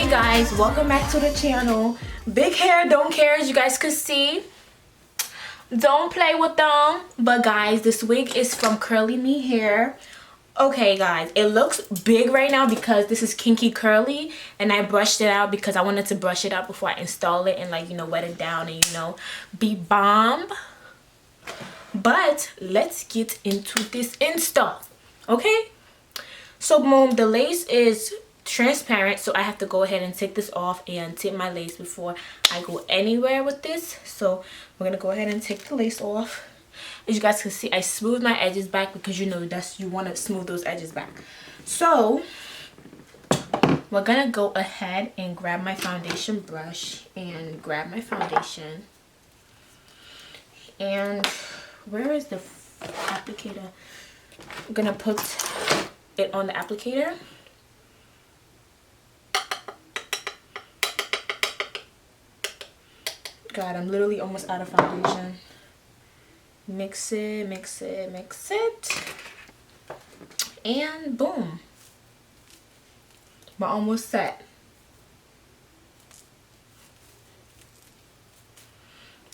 Hey guys, welcome back to the channel. Big hair, don't care, as you guys could see. Don't play with them. But guys, this wig is from CURLYME hair. Okay guys, it looks big right now because this is kinky curly, and I brushed it out because I wanted to brush it out before I install it and, like, you know, wet it down and, you know, be bomb. But let's get into this install. Okay, so boom, the lace is transparent, so I have to go ahead and take this off and tip my lace before I go anywhere with this. So we're gonna go ahead and take the lace off. As you guys can see, I smoothed my edges back because, you know, you want to smooth those edges back. So we're gonna go ahead and grab my foundation brush and grab my foundation. And where is the applicator? I'm gonna put it on the applicator. God, I'm literally almost out of foundation. Mix it, mix it, mix it. And boom. We're almost set.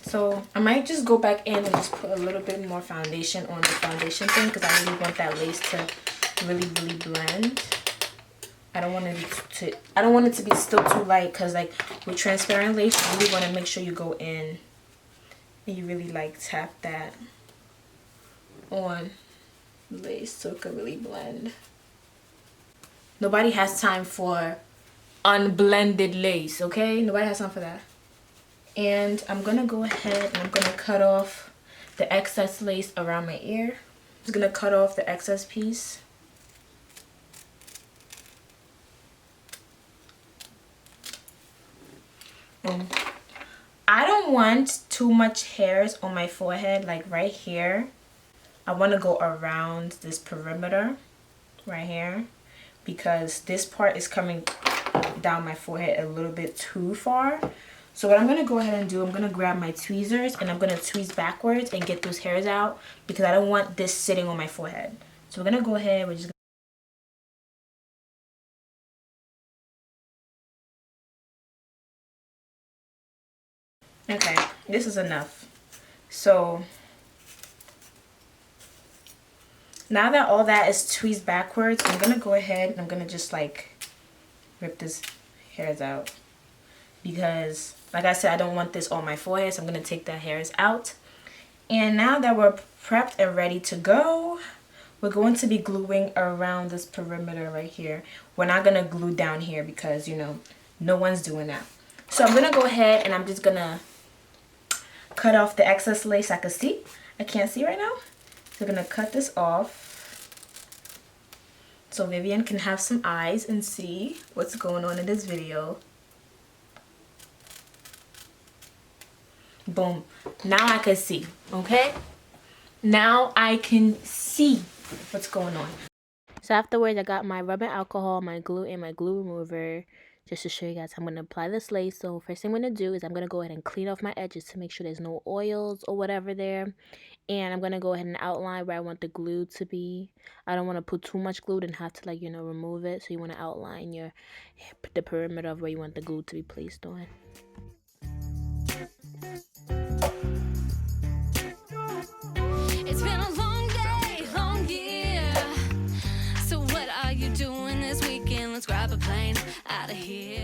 So I might just go back in and just put a little bit more foundation on the foundation thing because I really want that lace to really blend. I don't want it to be still too light, because like with transparent lace, you really want to make sure you go in and you really like tap that on the lace so it can really blend. Nobody has time for unblended lace, okay? Nobody has time for that. And I'm gonna go ahead and I'm gonna cut off the excess lace around my ear. I'm just gonna cut off the excess piece. I don't want too much hairs on my forehead, like right here. I want to go around this perimeter right here because this part is coming down my forehead a little bit too far. So what I'm going to go ahead and do, I'm going to grab my tweezers and I'm going to tweeze backwards and get those hairs out because I don't want this sitting on my forehead. So we're going to go ahead, we're just okay, this is enough. So now that all that is tweezed backwards, I'm gonna go ahead and I'm gonna just like rip this hairs out because, like I said, I don't want this on my forehead, so I'm gonna take the hairs out. And now that we're prepped and ready to go, we're going to be gluing around this perimeter right here. We're not gonna glue down here because, you know, no one's doing that. So I'm gonna go ahead and I'm just gonna cut off the excess lace. I can see. I can't see right now. So I'm gonna cut this off so Vivian can have some eyes and see what's going on in this video. Boom. Now I can see. Okay? Now I can see what's going on. So afterwards, I got my rubbing alcohol, my glue, and my glue remover. Just to show you guys, I'm going to apply this lace. So first thing I'm going to do is I'm going to go ahead and clean off my edges to make sure there's no oils or whatever there. And I'm going to go ahead and outline where I want the glue to be. I don't want to put too much glue and have to, like, you know, remove it. So you want to outline the perimeter of where you want the glue to be placed on. It's been a long day, long year. So what are you doing this weekend? Let's grab a plane out of here.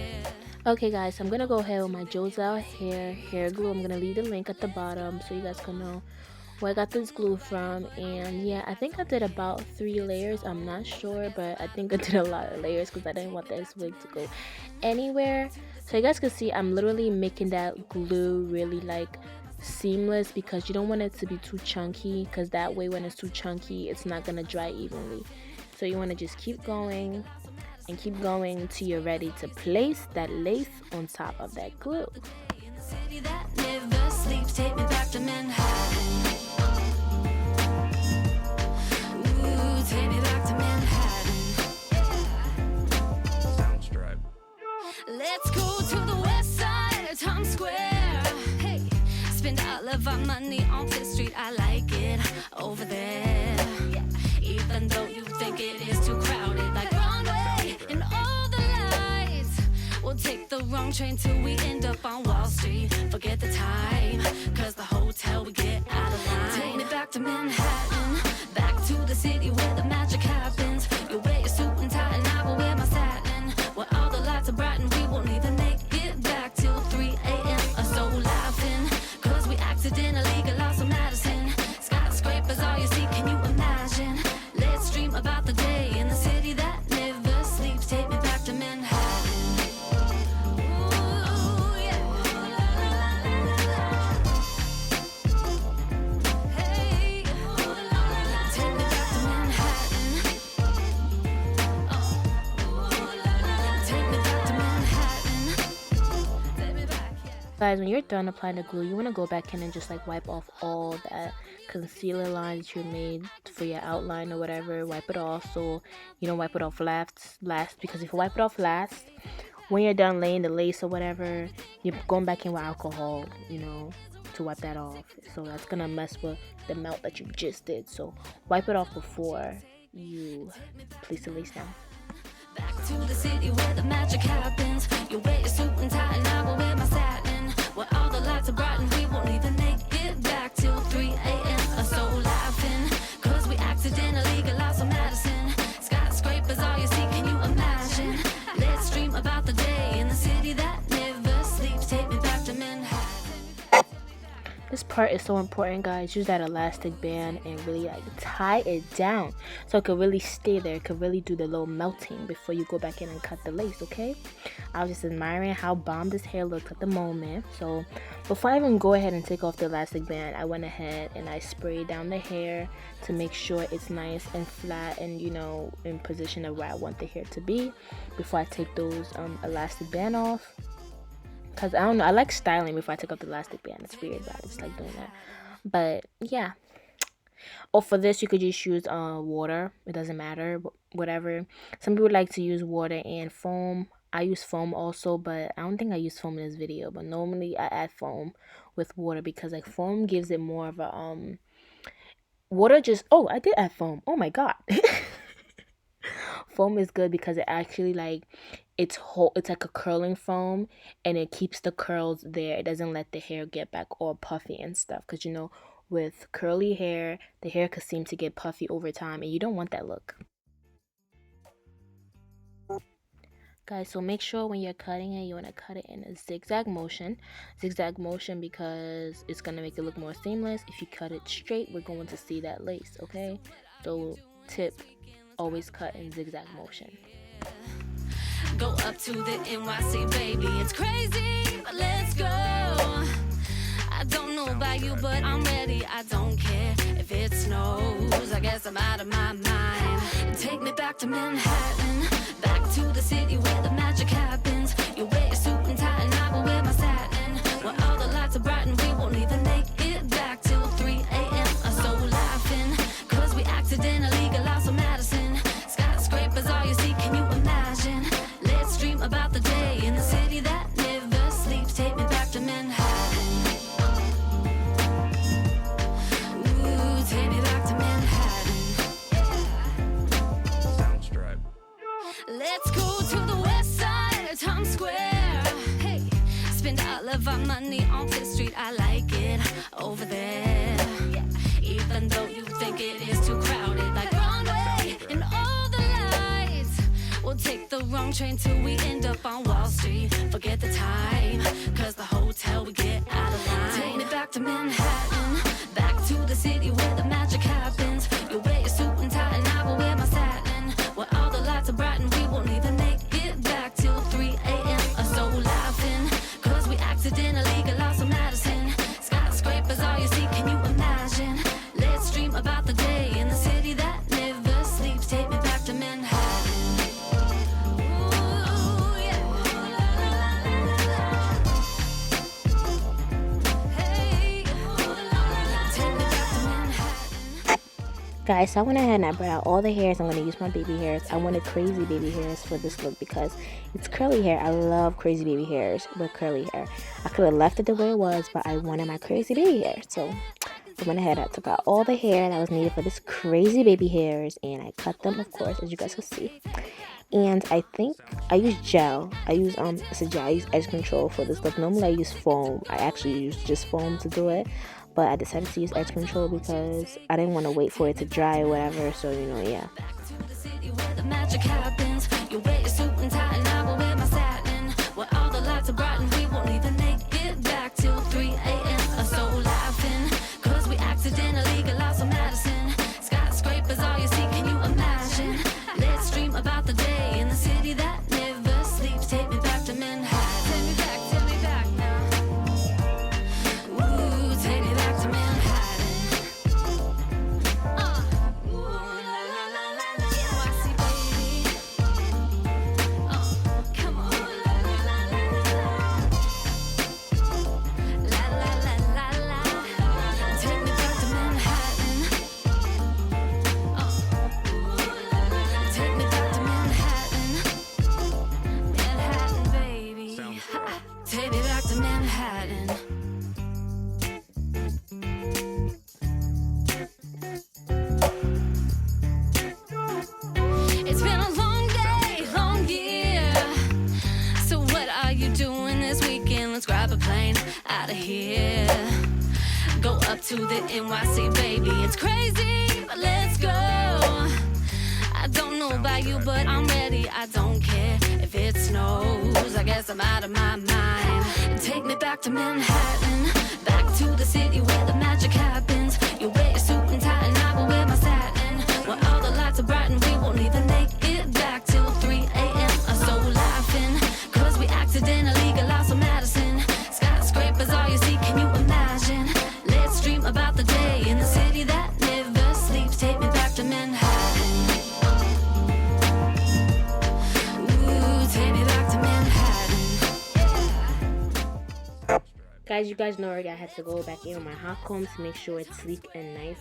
Okay guys, so I'm gonna go ahead with my Joselle hair glue. I'm gonna leave the link at the bottom so you guys can know where I got this glue from. And yeah, I think I did about 3 layers. I'm not sure, but I think I did a lot of layers because I didn't want this wig to go anywhere. So you guys can see I'm literally making that glue really like seamless because you don't want it to be too chunky, because that way when it's too chunky it's not gonna dry evenly. So you want to just keep going and keep going till you're ready to place that lace on top of that glue. Let's go to the west side of Times Square. Hey, spend all of our money on Fifth Street. I like it over there. Yeah. Even though you think it is too crowded, like Broadway and all the lights. We'll take the wrong train till we end up on Wall Street. Forget the time, cause the hotel we get out of line. Take me back to Manhattan, back to the city where the magic happens. You wear your suit and tie and I will wear my satin. Where all the lights are bright and we won't even make it back till 3 a.m. So laughing, cause we accidentally got lost in Madison. Skyscrapers all you see, can you imagine? Let's dream about the day in the city that never sleeps. Take me back to Manhattan. Ooh, yeah. Hey, take me back to Manhattan. Take me back to Manhattan. Take me back, yeah. Guys, when you're done applying the glue, you want to go back in and just like wipe off all that concealer lines that you made for your outline or whatever. Wipe it off so you don't wipe it off last, because if you wipe it off last, when you're done laying the lace or whatever, you're going back in with alcohol, you know, to wipe that off. So that's gonna mess with the melt that you just did. So wipe it off before you place the lace down. Back to the city where the magic happens. You wear your suit and tie and I will wear my satin. Where all the lights are bright and we won't even make it back till 3 a.m. So laughing, cause we accidentally got lost in Madison. Skyscrapers all you see, can you imagine? Let's dream about the day in the city that never sleeps. Take me back to Manhattan. This part is so important, guys. Use that elastic band and really like tie it down so it could really stay there. It could really do the little melting before you go back in and cut the lace, okay? I was just admiring how bomb this hair looked at the moment. So before I even go ahead and take off the elastic band, I went ahead and I sprayed down the hair to make sure it's nice and flat and, you know, in position of where I want the hair to be before I take those elastic band off. Because I don't know, I like styling before I take off the elastic band. It's weird, but I just like doing that. But yeah. Or for this, you could just use water. It doesn't matter, whatever. Some people like to use water and foam. I use foam also, but I don't think I use foam in this video. But normally I add foam with water because like foam gives it more of a water just, oh, I did add foam. Oh my god. Foam is good because it actually like it's like a curling foam and it keeps the curls there. It doesn't let the hair get back all puffy and stuff, because you know with curly hair the hair could seem to get puffy over time and you don't want that look, guys. So make sure when you're cutting it, you want to cut it in a zigzag motion because it's gonna make it look more seamless. If you cut it straight, we're going to see that lace, okay? So tip, always cut in zigzag motion. Go up to the NYC, baby. It's crazy, but let's go. I don't know about you, but I'm ready. I don't care if it snows. I guess I'm out of my mind. Take me back to Manhattan, back to the city where the magic happens. You wear your suit and tie and I will wear my satin. Where all the lights are bright and we won't even make it back till 3 a.m. So laughing, cause we accidentally got lost in Madison. Skyscrapers all you see, can you imagine? Let's dream about the day in the city that never sleeps. Take me back to Manhattan. Ooh, take me back to Manhattan. Soundstripe. Let's go to the west side of Times Square. Hey, spend all of our money on Fifth Street. I like it over there. Even though you think it is too crowded, like Broadway and all the lights. We'll take the wrong train till we end up on Wall Street. Forget the time, cause the hotel we get out of line. Take me back to Manhattan, back to the city where the magic happens. You wear your suit and tie and I will wear my satin. Where all the lights are bright and we won't even make it back till 3 a.m. So laughing, cause we accidentally got lost in Madison. Skyscrapers all you see, can you imagine? Let's dream about the day in the city that never sleeps. Take me back to Manhattan. Ooh, yeah. Hey, take me back to Manhattan. Guys, so I went ahead and I brought out all the hairs. I'm going to use my baby hairs. I wanted crazy baby hairs for this look because it's curly hair. I love crazy baby hairs with curly hair. I could have left it the way it was, but I wanted my crazy baby hair. So I went ahead, I took out all the hair that was needed for this crazy baby hairs and I cut them, of course, as you guys can see. And I think I use gel. I use it's a gel. I use edge control for this stuff. Normally I use foam. I actually use just foam to do it, but I decided to use edge control because I didn't want to wait for it to dry or whatever. So you know, yeah. To the NYC, baby, it's crazy, but let's go. I don't know about you, but I'm ready. I don't care if it snows. I guess I'm out of my mind. Take me back to Manhattan, back to the city where the magic happens. You wear your suit and tie and I will wear my satin. When all the lights are bright and we won't even make it back till 3 a.m. I'm so laughing, cause we accidentally got lost in Madison. Skyscrapers, all you see, can you imagine? Let's dream about the day in the city that never sleeps. Take me back to Manhattan. Ooh, take me back to Manhattan. Guys, you guys know already I had to go back in with my hot comb to make sure it's sleek and nice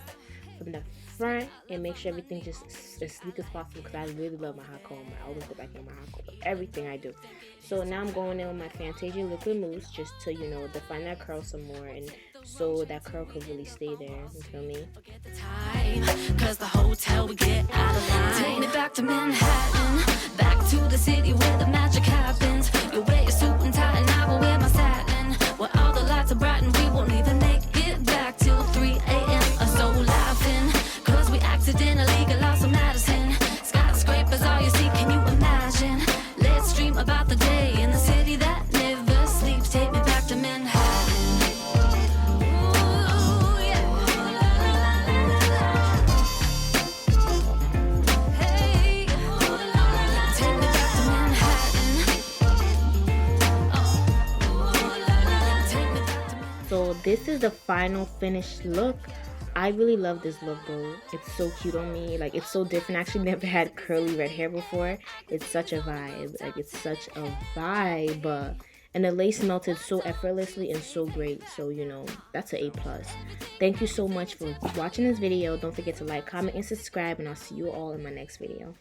from the front and make sure everything just as sleek as possible because I really love my hot comb. I always go back in with my hot comb with everything I do. So now I'm going in with my Fantasia liquid mousse just to, you know, define that curl some more and so that curl could really stay there. You feel me? Cause the hotel we get out of line. Take me back to Manhattan, back to the city where the magic happens. You wear your suit and tie and I will wear my satin. Where all the lights are bright and we won't even make it back till 3 a.m. I'm so laughing, cause we accidentally got lost in Madison. Skyscrapers, all you see, can you imagine? Let's dream about the day in the city that never sleeps. Take me back to Manhattan. So this is the final finished look. I really love this look, bro. It's so cute on me. Like, it's so different. I actually never had curly red hair before. It's such a vibe. Like, it's such a vibe. And the lace melted so effortlessly and so great. So, you know, that's an A+. Thank you so much for watching this video. Don't forget to like, comment, and subscribe. And I'll see you all in my next video.